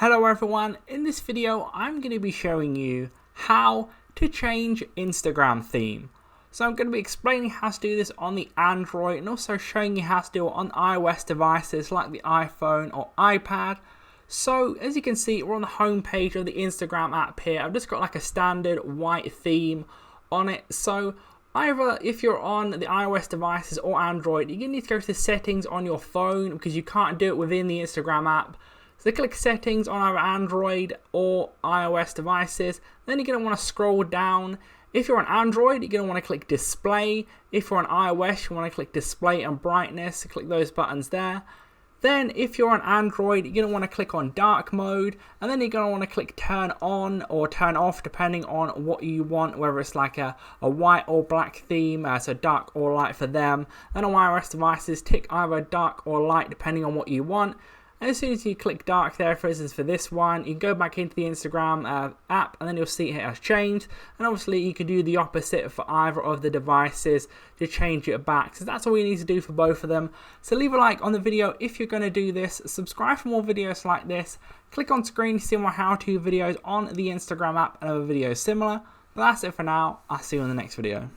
Hello everyone, in this video I'm going to be showing you how to change Instagram theme. So I'm going to be explaining how to do this on the Android and also showing you how to do it on iOS devices like the iPhone or iPad. So as you can see, we're on the home page of the Instagram app here. I've just got like a standard white theme on it. So either if you're on the iOS devices or Android, you're going to need to go to the settings on your phone because you can't do it within the Instagram app. So click settings on either Android or iOS devices. Then you're going to want to scroll down. If you're on Android, you're going to want to click display. If you're on iOS, you want to click display and brightness. So click those buttons there. Then if you're on Android, you're going to want to click on dark mode. And then you're going to want to click turn on or turn off depending on what you want. Whether it's like a white or black theme. So dark or light for them. Then on iOS devices, tick either dark or light depending on what you want. And as soon as you click dark there, for instance for this one, you can go back into the Instagram app and then you'll see it has changed. And obviously you can do the opposite for either of the devices to change it back. So that's all you need to do for both of them. So leave a like on the video if you're going to do this. Subscribe for more videos like this. Click on screen to see more how-to videos on the Instagram app and other videos similar. But that's it for now. I'll see you in the next video.